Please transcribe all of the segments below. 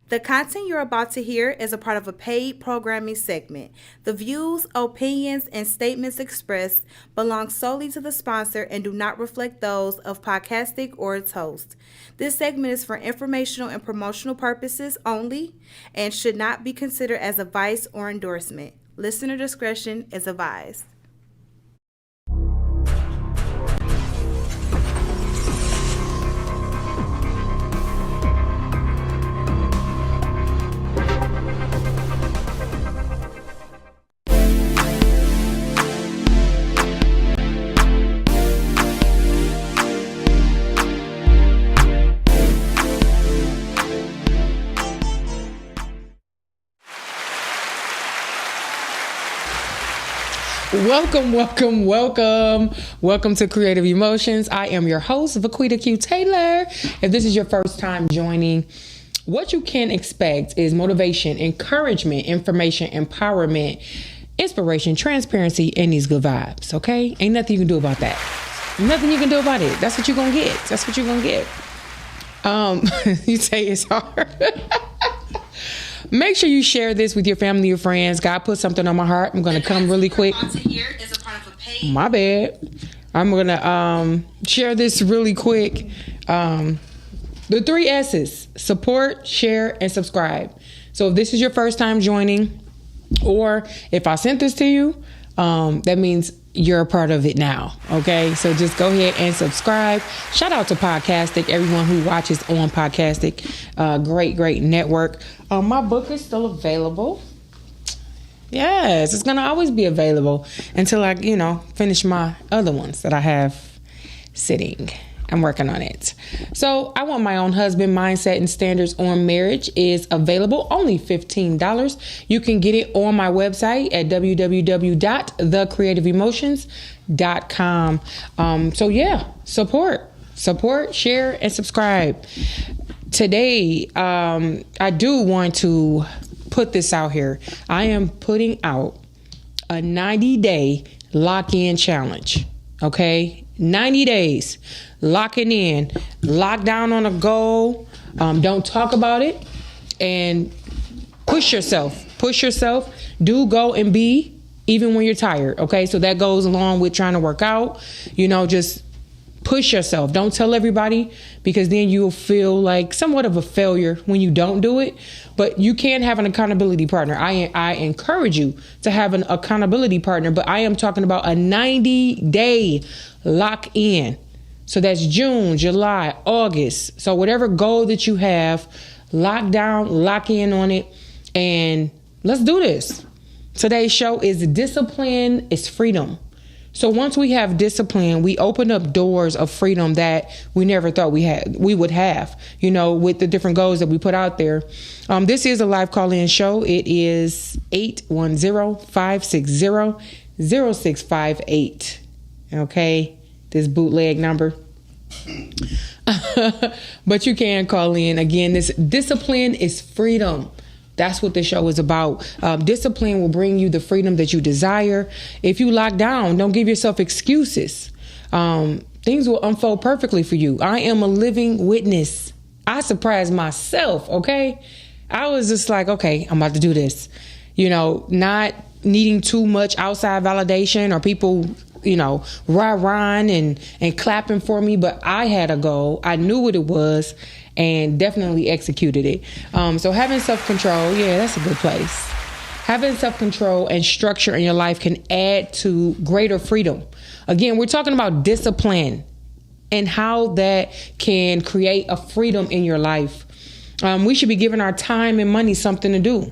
The content you're about to hear is a part of a paid programming segment. The views, opinions, and statements expressed belong solely to the sponsor and do not reflect those of Podcastic or its host. This segment is for informational and promotional purposes only and should not be considered as advice or endorsement. Listener discretion is advised. Welcome to Creative Emotions. I am your host, Vaquita Q. Taylor. If this is your first time joining, what you can expect is motivation, encouragement, information, empowerment, inspiration, transparency, and these good vibes, okay? Ain't nothing you can do about that. Nothing you can do about it. That's what you're going to get. That's what you're going to get. You say it's hard. Make sure you share this with your family or friends. God put something on my heart. I'm going to come really quick. My bad. I'm going to share this really quick. The 3 S's: support, share, and subscribe. So if this is your first time joining, or if I sent this to you, that means you're a part of it now. Okay, so just go ahead and subscribe. Shout out to Podcastic, everyone who watches on Podcastic. Great network. My book is still available. Yes, it's gonna always be available until I, finish my other ones that I have sitting. I'm working on it. So I Want My Own Husband: Mindset and Standards on Marriage is available, only $15. You can get it on my website at www.thecreativeemotions.com. So yeah, support, share, and subscribe. Today, I do want to put this out here. I am putting out a 90-day lock-in challenge. Okay? 90 days. Locking in. Lock down on a goal. Don't talk about it. And push yourself. Do go and be, even when you're tired. Okay? So that goes along with trying to work out. Just push yourself. Don't tell everybody, because then you'll feel like somewhat of a failure when you don't do it. But you can have an accountability partner. I encourage you to have an accountability partner, but I am talking about a 90-day lock in. So that's June, July, August. So whatever goal that you have, lock down, lock in on it, and let's do this. Today's show is Discipline is Freedom. So once we have discipline, we open up doors of freedom that we never thought we would have, with the different goals that we put out there. This is a live call-in show. It is 810-560-0658. Okay, this bootleg number. But you can call in. Again, this Discipline is Freedom. That's what the show is about. Discipline will bring you the freedom that you desire. If you lock down, don't give yourself excuses. Things will unfold perfectly for you. I am a living witness. I surprised myself, okay? I was just like, okay, I'm about to do this. Not needing too much outside validation or people, rah-rahing and clapping for me. But I had a goal. I knew what it was, and definitely executed it. So having self-control, that's a good place. Having self-control and structure in your life can add to greater freedom. Again, we're talking about discipline and how that can create a freedom in your life. We should be giving our time and money something to do.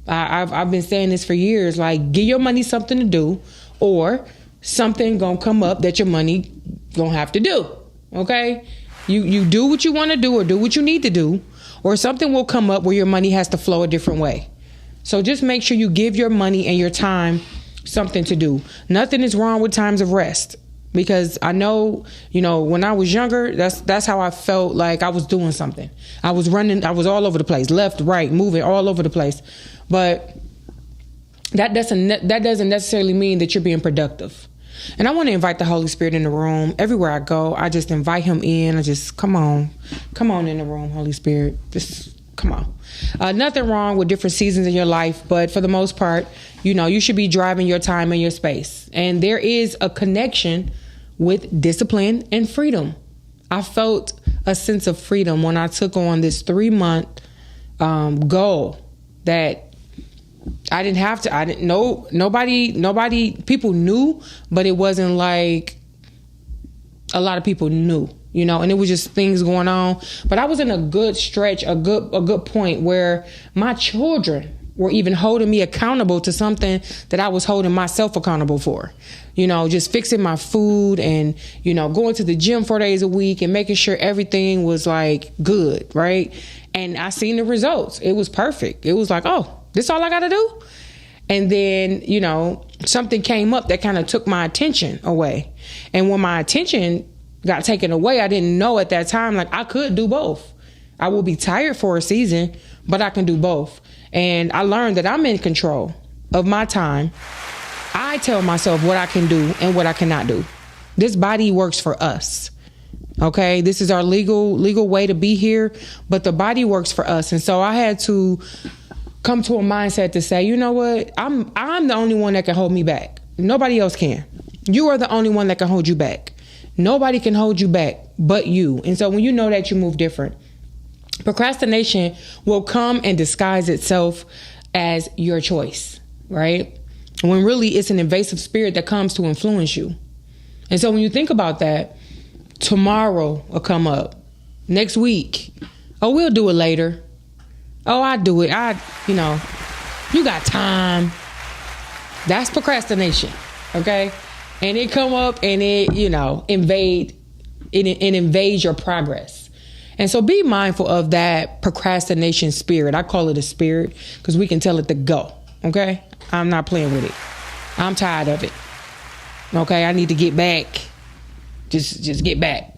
I've been saying this for years, like, give your money something to do, or something gonna come up that your money gonna have to do. Okay? You do what you want to do, or do what you need to do, or something will come up where your money has to flow a different way. So just make sure you give your money and your time something to do. Nothing is wrong with times of rest, because I know, when I was younger, that's how I felt like I was doing something. I was running, I was all over the place, left, right, moving all over the place. But that doesn't necessarily mean that you're being productive. And I want to invite the Holy Spirit in the room. Everywhere I go, I just invite him in. I just, come on in the room, Holy Spirit. Just Come on. Nothing wrong with different seasons in your life, but for the most part, you should be driving your time and your space. And there is a connection with discipline and freedom. I felt a sense of freedom when I took on this 3-month goal that I didn't have to. I didn't know nobody. People knew, but it wasn't like a lot of people knew, and it was just things going on. But I was in a good stretch, a good point where my children were even holding me accountable to something that I was holding myself accountable for. Just fixing my food and, going to the gym 4 days a week and making sure everything was like good, right? And I seen the results. It was perfect. It was like, oh, this all I got to do? And then, something came up that kind of took my attention away. And when my attention got taken away, I didn't know at that time, like I could do both. I will be tired for a season, but I can do both. And I learned that I'm in control of my time. I tell myself what I can do and what I cannot do. This body works for us. Okay, this is our legal way to be here, but the body works for us. And so I had to come to a mindset to say, you know what? I'm the only one that can hold me back. Nobody else can. You are the only one that can hold you back. Nobody can hold you back but you. And so when you know that, you move different. Procrastination will come and disguise itself as your choice, right? When really it's an invasive spirit that comes to influence you. And so when you think about that, tomorrow will come up. Next week, oh, we'll do it later. Oh, I do it. You got time. That's procrastination, okay? And it come up and it, invades your progress. And so be mindful of that procrastination spirit. I call it a spirit because we can tell it to go, okay? I'm not playing with it. I'm tired of it. Okay, I need to get back. Just get back.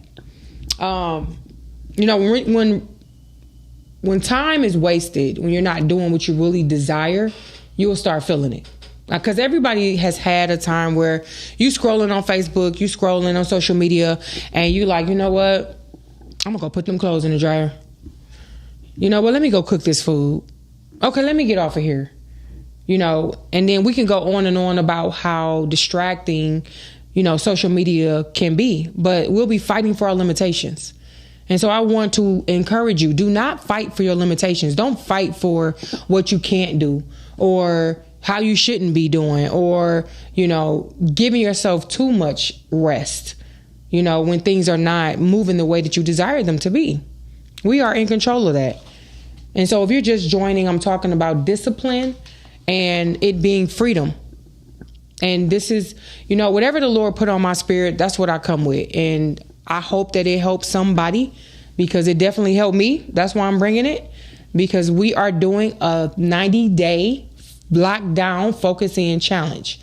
When time is wasted, when you're not doing what you really desire, you'll start feeling it. Because everybody has had a time where you scrolling on Facebook, you scrolling on social media, and you like, you know what? I'm gonna go put them clothes in the dryer. Let me go cook this food. Okay, let me get off of here. And then we can go on and on about how distracting, social media can be, but we'll be fighting for our limitations. And so I want to encourage you, do not fight for your limitations. Don't fight for what you can't do or how you shouldn't be doing or, giving yourself too much rest, when things are not moving the way that you desire them to be. We are in control of that. And so if you're just joining, I'm talking about discipline and it being freedom. And this is, whatever the Lord put on my spirit, that's what I come with. And I hope that it helps somebody because it definitely helped me. That's why I'm bringing it, because we are doing a 90-day lockdown, focus in challenge.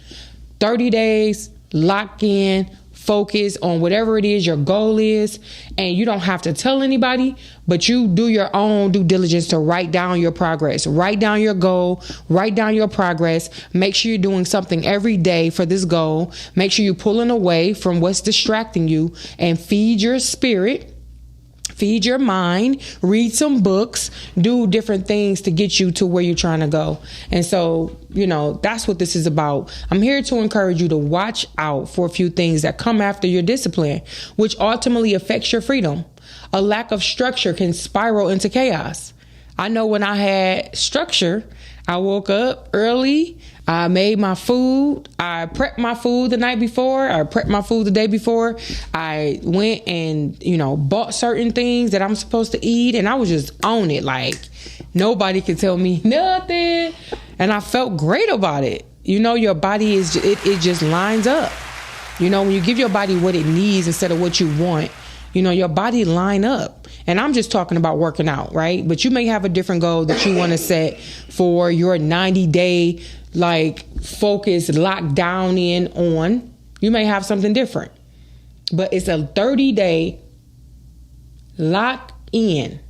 30 days, lock in, focus on whatever it is your goal is. And you don't have to tell anybody, but you do your own due diligence to write down your progress, write down your goal, write down your progress. Make sure you're doing something every day for this goal. Make sure you're pulling away from what's distracting you and feed your spirit. Feed your mind, read some books, do different things to get you to where you're trying to go. And so, that's what this is about. I'm here to encourage you to watch out for a few things that come after your discipline, which ultimately affects your freedom. A lack of structure can spiral into chaos. I know when I had structure, I woke up early. I made my food. I prepped my food the night before. I prepped my food the day before. I went and, bought certain things that I'm supposed to eat. And I was just on it. Like nobody could tell me nothing. And I felt great about it. Your body it just lines up. When you give your body what it needs instead of what you want, your body line up. And I'm just talking about working out, right? But you may have a different goal that you want to set for your 90-day focus, lock down in on. You may have something different, but it's a 30-day lock in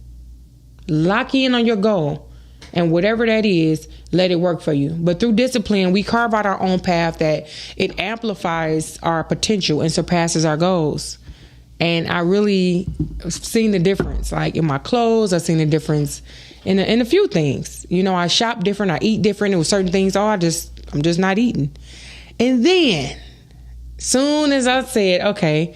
on your goal, and whatever that is, let it work for you. But through discipline, we carve out our own path that it amplifies our potential and surpasses our goals. And I really seen the difference, in my clothes. I've seen the difference in a few things. You know, I shop different, I eat different. It was certain things, I'm just not eating. And then, soon as I said, okay,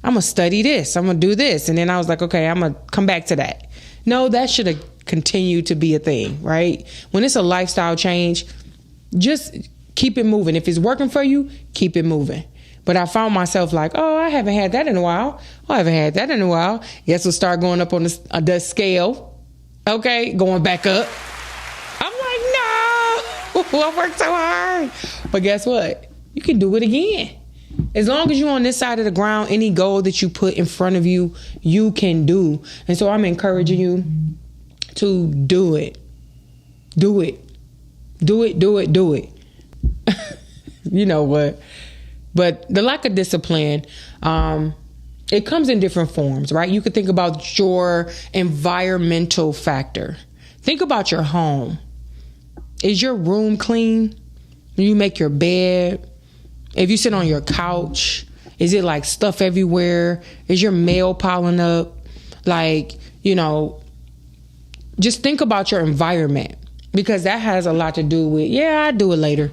I'm going to study this, I'm going to do this. And then I was like, okay, I'm going to come back to that. No, that should have continued to be a thing, right? When it's a lifestyle change, just keep it moving. If it's working for you, keep it moving. But I found myself like, oh, I haven't had that in a while. Guess we'll start going up on the scale. Okay, going back up. I'm like, no, I worked so hard. But guess what? You can do it again. As long as you're on this side of the ground, any goal that you put in front of you, you can do. And so I'm encouraging you to do it. Do it. Do it, do it, do it. You know what? But the lack of discipline, it comes in different forms, right? You could think about your environmental factor. Think about your home. Is your room clean? You make your bed? If you sit on your couch, is it like stuff everywhere? Is your mail piling up? Like, you know, just think about your environment, because that has a lot to do with, I do it later.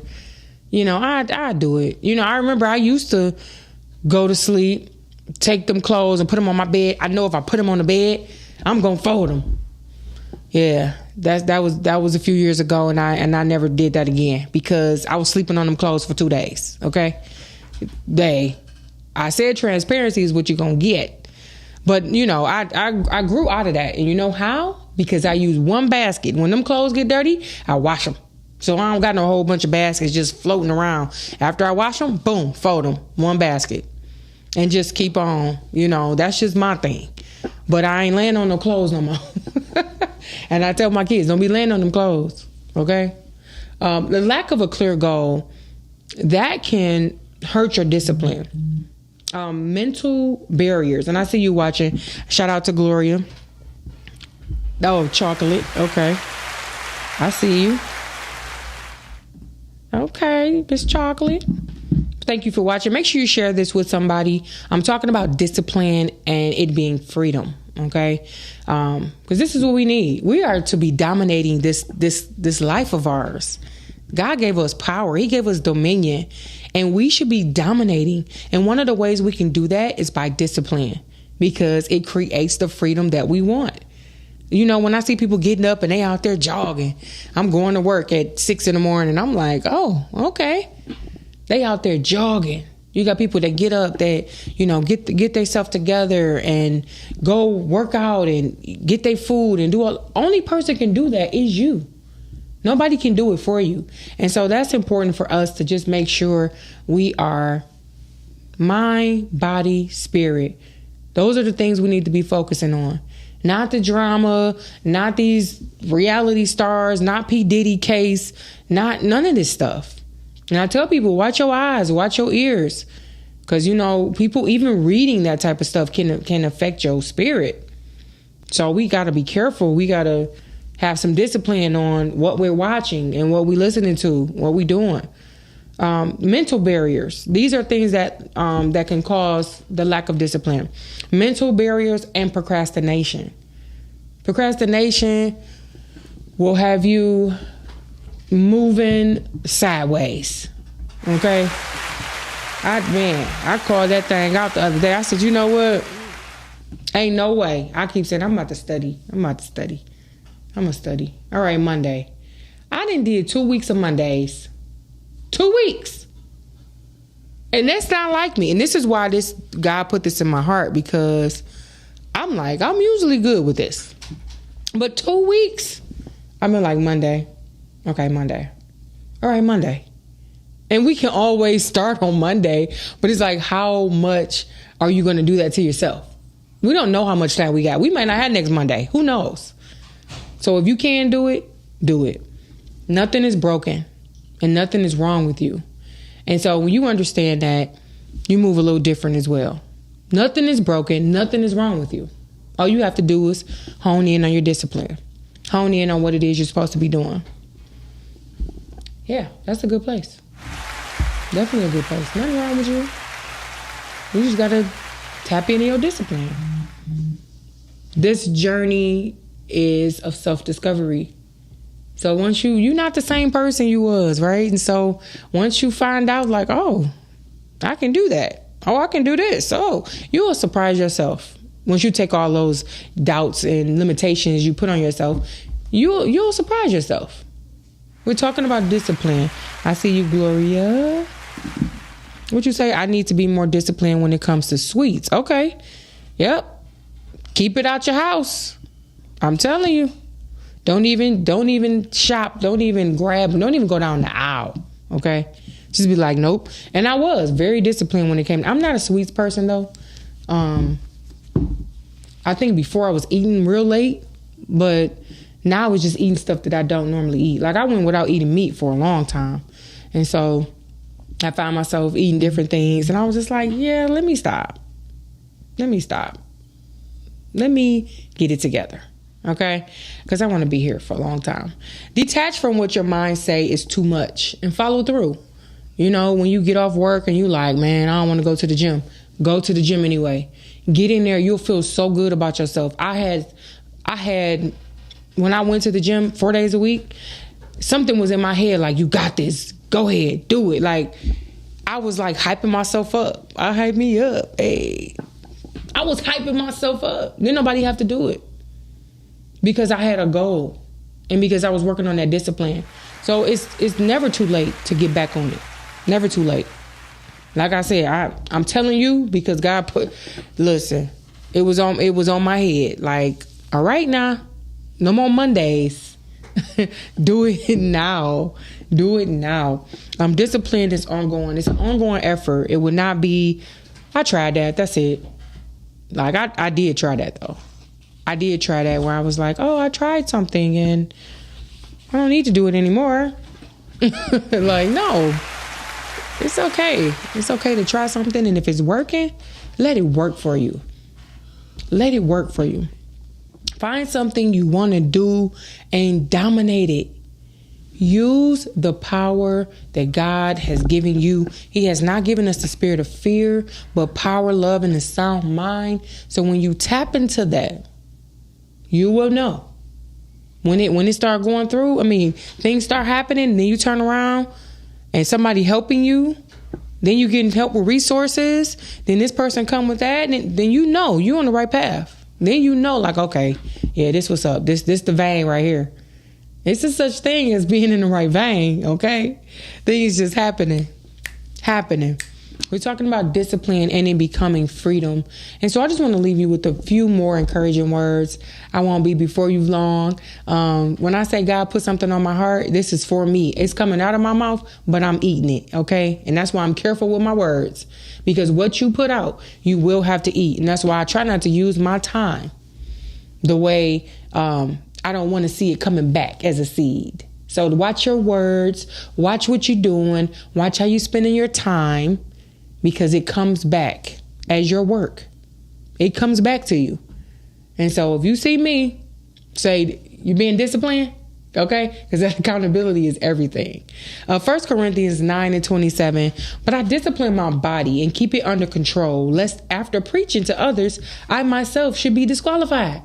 You know, I do it. You know, I remember I used to go to sleep, take them clothes and put them on my bed. I know if I put them on the bed, I'm going to fold them. Yeah, that was a few years ago, and I never did that again, because I was sleeping on them clothes for 2 days. Okay, I said transparency is what you're gonna get, but you know, I grew out of that, and you know how? Because I use one basket. When them clothes get dirty, I wash them. So I don't got no whole bunch of baskets just floating around. After I wash them, boom, fold them, one basket, and just keep on. You know, that's just my thing. But I ain't laying on no clothes no more. And I tell my kids, don't be laying on them clothes, okay? The lack of a clear goal, that can hurt your discipline. Mental barriers, and I see you watching. Shout out to Gloria. Oh, chocolate, okay. I see you. Okay, Miss Chocolate. Thank you for watching. Make sure you share this with somebody. I'm talking about discipline and it being freedom. Okay, because this is what we need. We are to be dominating this life of ours. God gave us power. He gave us dominion, and we should be dominating. And one of the ways we can do that is by discipline, because it creates the freedom that we want. You know, when I see people getting up and they out there jogging, I'm going to work at 6 a.m. I'm like, oh, okay. They out there jogging. You got people that get up, that, you know, get themselves together and go work out and get their food and do all. Only person can do that is you. Nobody can do it for you. And so that's important for us to just make sure we are mind, body, spirit. Those are the things we need to be focusing on. Not the drama, not these reality stars, not P. Diddy case, none of this stuff. And I tell people, watch your eyes, watch your ears. Because, you know, people even reading that type of stuff can affect your spirit. So we got to be careful. We got to have some discipline on what we're watching and what we're listening to, what we're doing. Mental barriers. These are things that can cause the lack of discipline. Mental barriers and procrastination. Procrastination will have you moving sideways. Okay? I called that thing out the other day. I said, you know what? Ain't no way. I keep saying, I'm about to study. I'm going to study. All right, Monday. I done did 2 weeks of Mondays. 2 weeks. And that's not like me. And this is why God put this in my heart, because I'm like, I'm usually good with this. But 2 weeks, I've been like, Monday. Okay, Monday. All right, Monday. And we can always start on Monday, but it's like, how much are you going to do that to yourself? We don't know how much time we got. We might not have next Monday. Who knows? So if you can do it, do it. Nothing is broken and nothing is wrong with you. And so when you understand that, you move a little different as well. Nothing is broken. Nothing is wrong with you. All you have to do is hone in on your discipline. Hone in on what it is you're supposed to be doing. Yeah, that's a good place. Definitely a good place. Nothing wrong with you. You just got to tap into your discipline. This journey is of self-discovery. So once you're not the same person you was, right? And so once you find out like, oh, I can do that. Oh, I can do this. Oh, you will surprise yourself. Once you take all those doubts and limitations you put on yourself, you'll surprise yourself. We're talking about discipline. I see you, Gloria. What you say? I need to be more disciplined when it comes to sweets. Okay. Yep. Keep it out your house. I'm telling you. Don't even shop. Don't even grab. Don't even go down the aisle. Okay. Just be like, nope. And I was very disciplined when it came. I'm not a sweets person though. I think before I was eating real late, but now I was just eating stuff that I don't normally eat. Like I went without eating meat for a long time. And so I found myself eating different things. And I was just like, yeah, let me stop. Let me get it together. Okay? Because I want to be here for a long time. Detach from what your mind say is too much and follow through. You know, when you get off work and you like, man, I don't want to go to the gym. Go to the gym anyway. Get in there. You'll feel so good about yourself. I had, when I went to the gym 4 days a week, something was in my head like, you got this. Go ahead. Do it. Like, I was like hyping myself up. I hype me up. Hey. I was hyping myself up. Didn't nobody have to do it. Because I had a goal. And because I was working on that discipline. So it's never too late to get back on it. Never too late. Like I said, I'm telling you because God listen, it was on my head. Like, all right now, no more Mondays. Do it now. Do it now. Discipline is ongoing. It's an ongoing effort. It would not be, I tried that. That's it. Like, I did try that, though. I did try that where I was like, oh, I tried something and I don't need to do it anymore. Like, no. It's okay. It's okay to try something. And if it's working, let it work for you. Let it work for you. Find something you want to do and dominate it. Use the power that God has given you. He has not given us the spirit of fear, but power, love, and a sound mind. So when you tap into that, you will know. When it start going through, things start happening, then you turn around and somebody helping you, then you getting help with resources, then this person come with that, and then you know you're on the right path. Then you know, like, okay, yeah, this what's up. This the vein right here. It's a such thing as being in the right vein, okay? Things just happening. We're talking about discipline and it becoming freedom. And so I just want to leave you with a few more encouraging words. I won't be before you long. When I say God put something on my heart, this is for me. It's coming out of my mouth, but I'm eating it, okay? And that's why I'm careful with my words. Because what you put out, you will have to eat. And that's why I try not to use my time the way I don't want to see it coming back as a seed. So watch your words, watch what you're doing, watch how you're spending your time, because it comes back as your work. It comes back to you. And so if you see me, say, you being disciplined, okay? Because that accountability is everything. 1 Corinthians 9:27, but I discipline my body and keep it under control, lest after preaching to others, I myself should be disqualified.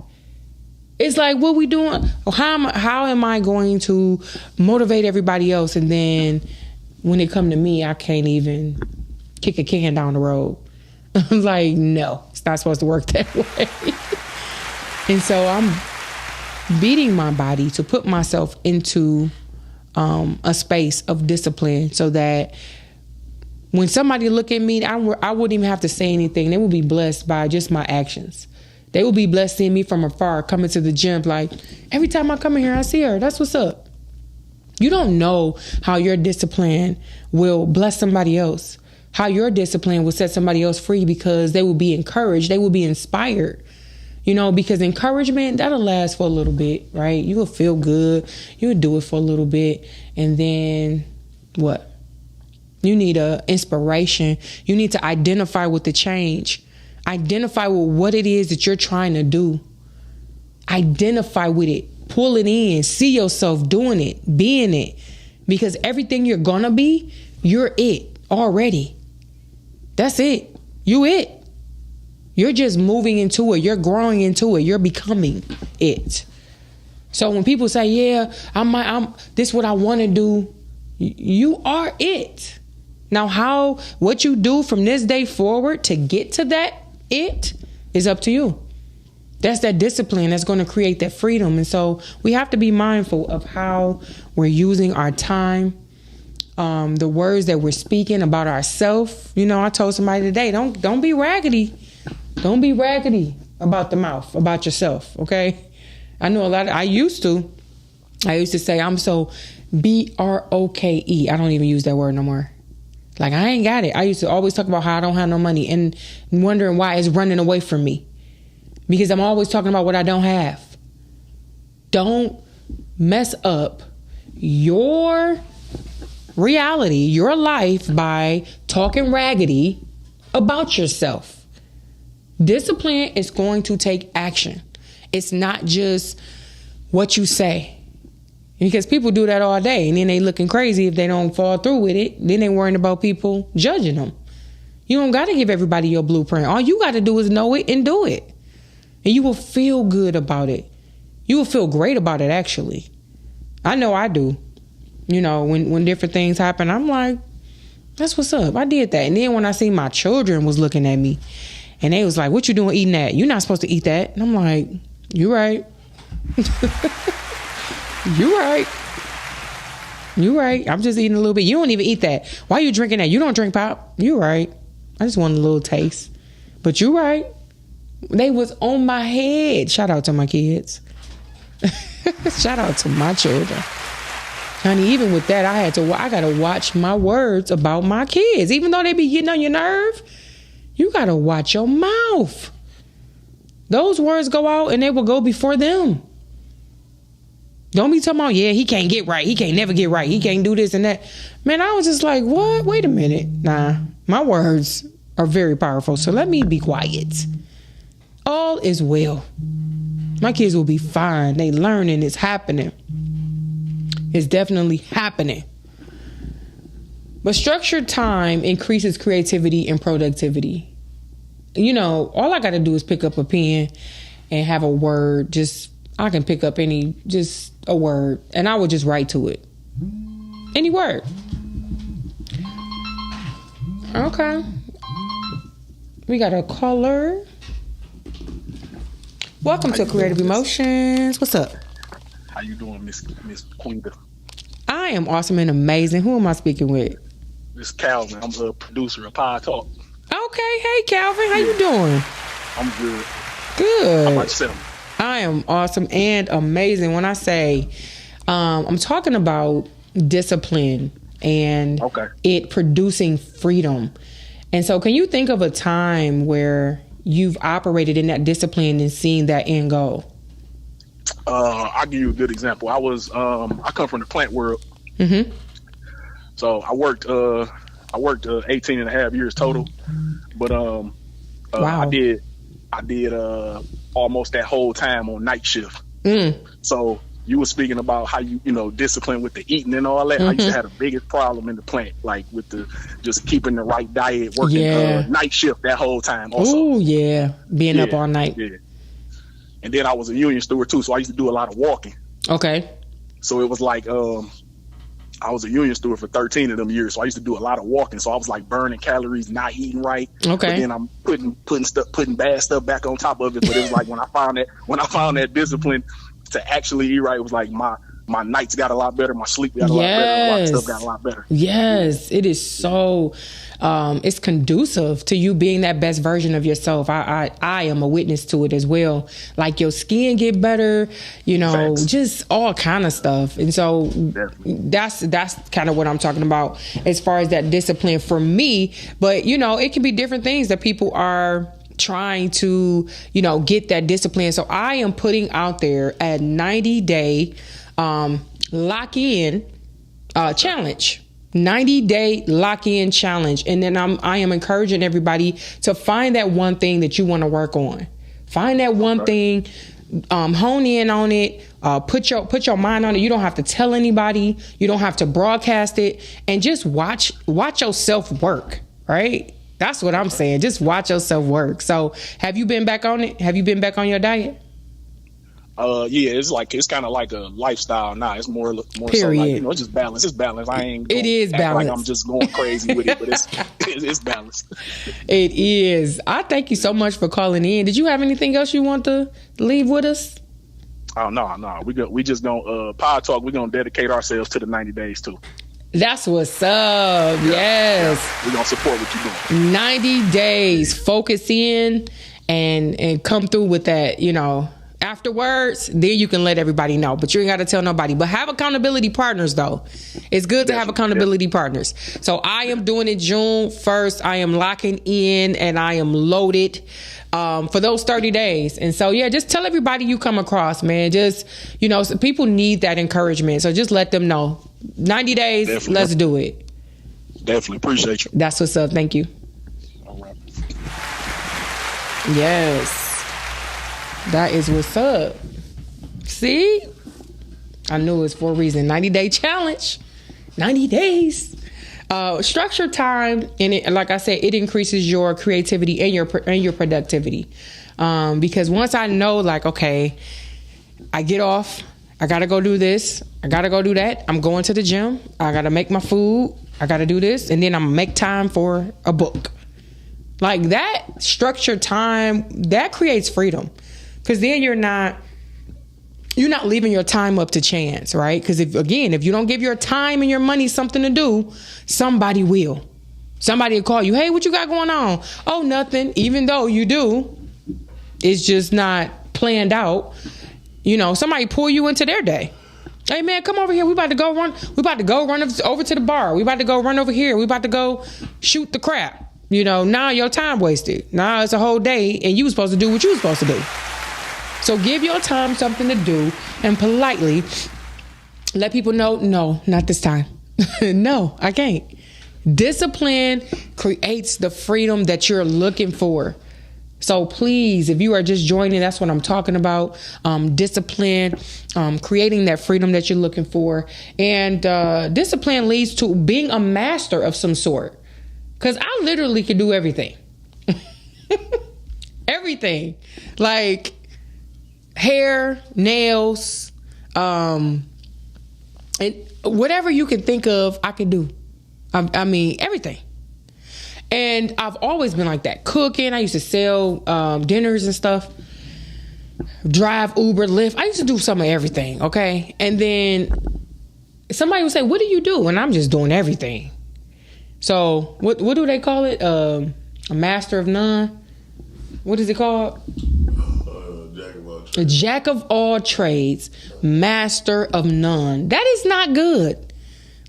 It's like, what we doing? How am I going to motivate everybody else? And then when it come to me, I can't even kick a can down the road. I'm like, no, it's not supposed to work that way. And so I'm beating my body to put myself into a space of discipline so that when somebody look at me, I wouldn't even have to say anything. They would be blessed by just my actions. They will be blessed seeing me from afar coming to the gym. Like, every time I come in here, I see her. That's what's up. You don't know how your discipline will bless somebody else, how your discipline will set somebody else free, because they will be encouraged. They will be inspired, because encouragement, that'll last for a little bit, right? You will feel good. You will do it for a little bit. And then what? You need a inspiration. You need to identify with the change. Identify with what it is that you're trying to do. Identify with it. Pull it in. See yourself doing it, being it. Because everything you're going to be, you're it already. That's it. You it. You're just moving into it. You're growing into it. You're becoming it. So when people say, yeah, I'm this what I want to do, you are it. Now what you do from this day forward to get to that it is up to you. That's that discipline that's going to create that freedom. And so we have to be mindful of how we're using our time, the words that we're speaking about ourselves. You know, I told somebody today, don't be raggedy. Don't be raggedy about the mouth, about yourself, okay? I know I used to say I'm so BROKE. I don't even use that word no more. Like, I ain't got it. I used to always talk about how I don't have no money and wondering why it's running away from me. Because I'm always talking about what I don't have. Don't mess up your reality, your life, by talking raggedy about yourself. Discipline is going to take action. It's not just what you say. Because people do that all day, and then they looking crazy if they don't fall through with it. Then they worrying about people judging them. You don't got to give everybody your blueprint. All you got to do is know it and do it. And you will feel good about it. You will feel great about it, actually. I know I do. You know, when different things happen, I'm like, that's what's up. I did that. And then when I see my children was looking at me, and they was like, what you doing eating that? You're not supposed to eat that. And I'm like, you right. You right. You right. I'm just eating a little bit. You don't even eat that. Why you drinking that? You don't drink pop. You right. I just want a little taste. But you right. They was on my head. Shout out to my kids. Shout out to my children. Honey, even with that, I got to watch my words about my kids. Even though they be getting on your nerve, you got to watch your mouth. Those words go out and they will go before them. Don't be talking about, yeah, he can't get right. He can't never get right. He can't do this and that. Man, I was just like, what? Wait a minute. Nah, my words are very powerful. So let me be quiet. All is well. My kids will be fine. They learning. It's happening. It's definitely happening. But structured time increases creativity and productivity. You know, all I got to do is pick up a pen and have a word. I can pick up just a word, and I would just write to it. Any word. Okay. We got a caller. Welcome to Creative Emotions. What's up? How you doing, Miss Quinta? I am awesome and amazing. Who am I speaking with? This is Calvin. I'm a producer of Pod Talk. Okay. Hey, Calvin. How you doing? I'm good. Good. How about yourself? I am awesome and amazing. When I say I'm talking about discipline and it producing freedom. And so can you think of a time where you've operated in that discipline and seen that end goal? I'll give you a good example. I come from the plant world. Mm-hmm. So I worked 18 and a half years total. But wow. I did almost that whole time on night shift. So you were speaking about how you discipline with the eating and all that. I used to have the biggest problem in the plant, like with the just keeping the right diet, working night shift that whole time. Oh yeah, being up all night. Yeah. And then I was a union steward too, so I used to do a lot of walking. Okay. So it was like I was a union steward for 13 of them years, so I used to do a lot of walking. So I was like burning calories, not eating right. Okay. But then I'm putting bad stuff back on top of it. But it was like when I found that discipline to actually eat right, it was like my nights got a lot better, my sleep got a lot better, a lot of stuff got a lot better. Yes, it is so. It's conducive to you being that best version of yourself. I am a witness to it as well. Like your skin get better, Facts. just all kind of stuff. And so that's kind of what I'm talking about as far as that discipline for me. But it can be different things that people are trying to, get that discipline. So I am putting out there a 90-day lock-in challenge. 90-day lock-in challenge. And then I am encouraging everybody to find that one thing that you want to work on. Find that one thing, hone in on it, put your mind on it. You don't have to tell anybody. You don't have to broadcast it, and just watch yourself work, right? That's what I'm saying. Just watch yourself work. So have you been back on it? Have you been back on your diet? Yeah, it's kind of like a lifestyle now. It's more so like, it's just balance. It's balance. I ain't. It is balance. Like I'm just going crazy with it, but it's balanced. It is. I thank you so much for calling in. Did you have anything else you want to leave with us? Oh no. We just gonna Power Talk. We're gonna dedicate ourselves to the 90 days too. That's what's up. Yes. Yeah. We're gonna support what you're doing. 90 days. Focus in and come through with that, afterwards, then you can let everybody know, but you ain't got to tell nobody. But have accountability partners, though. It's good to have accountability partners. So I am doing it June 1st. I am locking in and I am loaded for those 30 days. And so, just tell everybody you come across, man. Just, so people need that encouragement. So just let them know. 90 days, definitely. Let's do it. Definitely. Appreciate you. That's what's up. Thank you. All right. Yes. That is what's up. See? I knew it was for a reason. 90-day challenge. 90 days. Structure time, and it, like I said, it increases your creativity and your productivity. Because once I know, okay, I get off, I gotta go do this, I gotta go do that. I'm going to the gym. I gotta make my food. I gotta do this, and then I'm gonna make time for a book. Like that structured time, that creates freedom. Because then you're not leaving your time up to chance, right? Because if you don't give your time and your money something to do, somebody will. Somebody will call you, hey, what you got going on? Oh, nothing. Even though you do, it's just not planned out. Somebody pull you into their day. Hey, man, come over here. We about to go run. We about to go run over to the bar. We about to go run over here. We about to go shoot the crap. Now your time wasted. Now it's a whole day and you was supposed to do what you was supposed to do. So give your time something to do and politely let people know, no, not this time. No, I can't. Discipline creates the freedom that you're looking for. So please, if you are just joining, that's what I'm talking about. Discipline, creating that freedom that you're looking for. And discipline leads to being a master of some sort. Because I literally can do everything. Everything. Like hair, nails, and whatever you can think of, I can do. I mean, everything. And I've always been like that. Cooking, I used to sell dinners and stuff. Drive, Uber, Lyft. I used to do some of everything, okay? And then somebody would say, what do you do? And I'm just doing everything. So what do they call it? A master of none? What is it called? A jack of all trades, master of none. That is not good.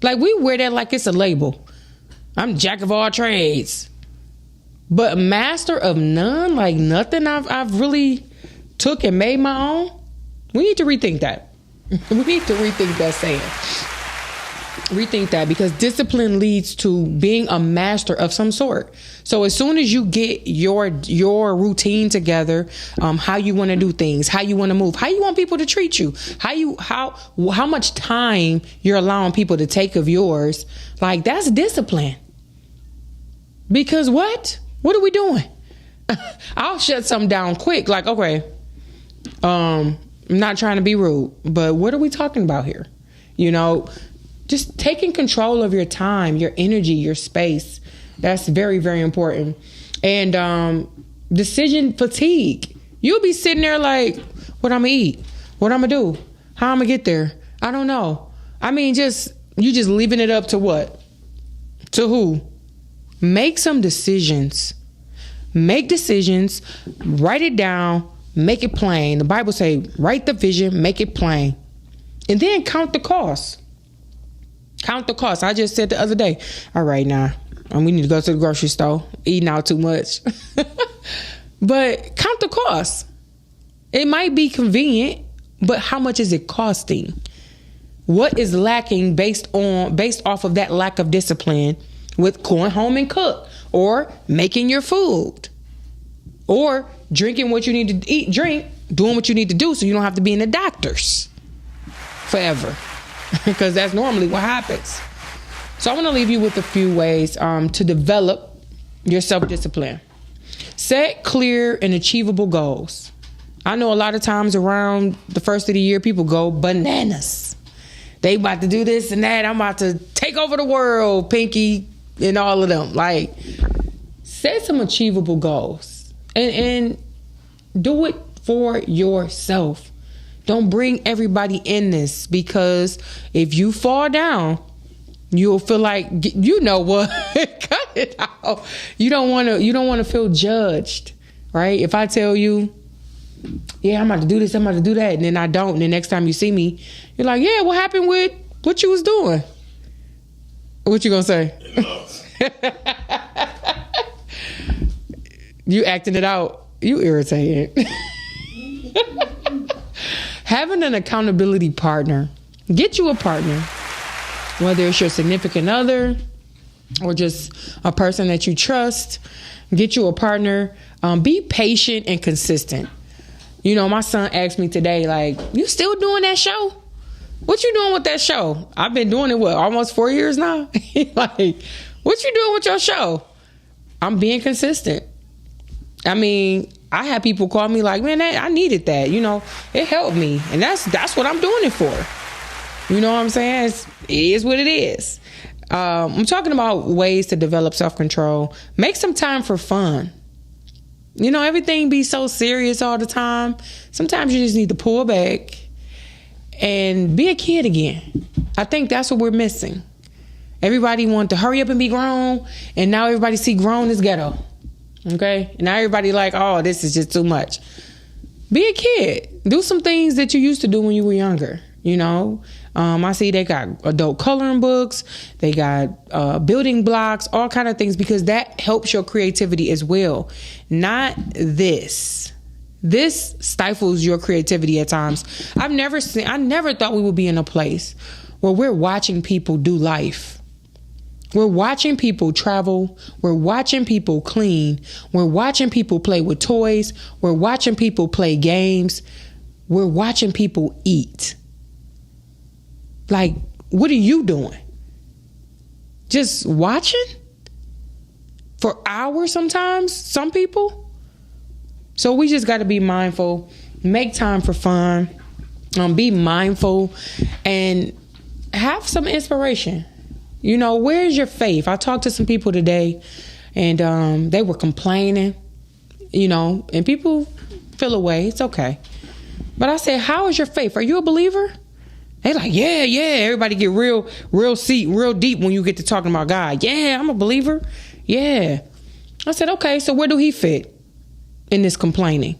Like we wear that like it's a label. I'm jack of all trades, but master of none, like nothing I've really took and made my own. We need to rethink that. We need to rethink that saying. Rethink that, because discipline leads to being a master of some sort. So as soon as you get your routine together, how you want to do things, how you want to move, how you want people to treat you, how much time you're allowing people to take of yours, like that's discipline. Because what are we doing? I'll shut something down quick. Like, okay, I'm not trying to be rude, but what are we talking about here? Just taking control of your time, your energy, your space. That's very, very important. And decision fatigue. You'll be sitting there like, what I'm going to eat? What I'm going to do? How I'm going to get there? I don't know. I mean, you just leaving it up to what? To who? Make some decisions. Make decisions. Write it down. Make it plain. The Bible say, write the vision, make it plain. And then count the cost. Count the cost. I just said the other day, all right, now, we need to go to the grocery store, eating out too much. But count the cost. It might be convenient, but how much is it costing? What is lacking based off of that lack of discipline with going home and cook, or making your food, or drinking what you need to drink, doing what you need to do so you don't have to be in the doctor's forever. Because that's normally what happens. So I want to leave you with a few ways to develop your self-discipline. Set clear and achievable goals. I know a lot of times around the first of the year, people go bananas. They about to do this and that. I'm about to take over the world, Pinky, and all of them. Like, set some achievable goals and do it for yourself. Don't bring everybody in this, because if you fall down, you'll feel like, you know what, cut it out. You don't want to feel judged, right? If I tell you, yeah, I'm about to do this, I'm about to do that, and then I don't, and the next time you see me, you're like, yeah, what happened with what you was doing? What you gonna say? You acting it out. You irritated. Having an accountability partner. Get you a partner, whether it's your significant other or just a person that you trust. Get you a partner. Be patient and consistent. You know, my son asked me today, like, you still doing that show? What you doing with that show? I've been doing it, almost 4 years now? Like, what you doing with your show? I'm being consistent. I mean, I had people call me like, man, I needed that. You know, it helped me. And that's what I'm doing it for. You know what I'm saying? It is what it is. I'm talking about ways to develop self-control. Make some time for fun. You know, everything be so serious all the time. Sometimes you just need to pull back and be a kid again. I think that's what we're missing. Everybody want to hurry up and be grown, and now everybody see grown as ghetto. Okay? And now everybody like, oh, this is just too much. Be a kid. Do some things that you used to do when you were younger. You know, I see they got adult coloring books. They got building blocks, all kind of things, because that helps your creativity as well. Not this. This stifles your creativity at times. I never thought we would be in a place where we're watching people do life. We're watching people travel. We're watching people clean. We're watching people play with toys. We're watching people play games. We're watching people eat. Like, what are you doing? Just watching? For hours sometimes, some people? So we just got to be mindful. Make time for fun. Be mindful. And have some inspiration. You know, where's your faith? I talked to some people today, and they were complaining, you know, and people feel away. It's okay. But I said, how is your faith? Are you a believer? They like, yeah. Everybody get real deep when you get to talking about God. Yeah, I'm a believer. Yeah. I said, okay, so where do he fit in this complaining?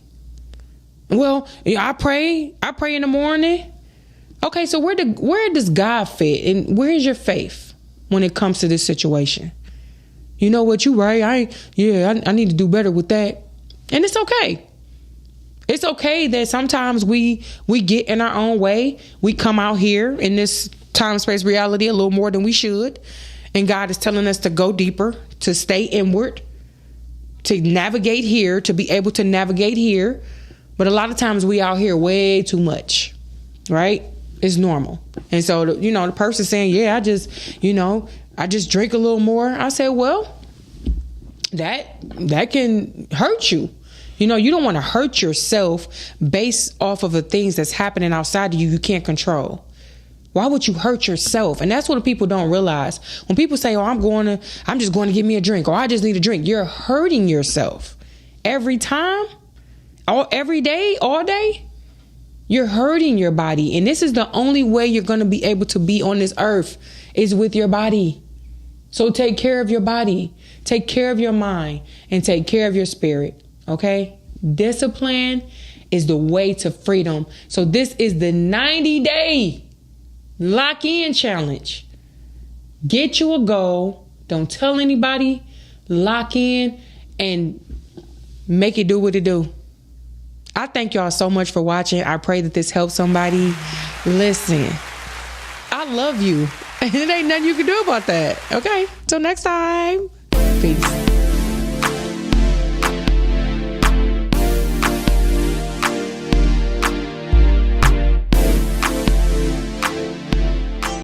Well, I pray in the morning. Okay, so where does God fit, and where is your faith when it comes to this situation? You know what, you right. I need to do better with that. And it's okay. It's okay that sometimes we get in our own way. We come out here in this time, space, reality a little more than we should. And God is telling us to go deeper, to stay inward, to navigate here, to be able to navigate here. But a lot of times we out here way too much, right? It's normal. And so, the person saying, yeah, I just drink a little more. I said, well, that can hurt you. You know, you don't want to hurt yourself based off of the things that's happening outside of you can't control. Why would you hurt yourself? And that's what people don't realize. When people say, oh, I'm just going to get me a drink, or I just need a drink, you're hurting yourself. Every time, every day, all day, you're hurting your body. And this is the only way you're going to be able to be on this earth is with your body. So take care of your body, take care of your mind, and take care of your spirit. Okay? Discipline is the way to freedom. So this is the 90-day lock-in challenge. Get you a goal. Don't tell anybody. Lock in and make it do what it do. I thank y'all so much for watching. I pray that this helps somebody. Listen, I love you. And it ain't nothing you can do about that. Okay? Till next time. Peace.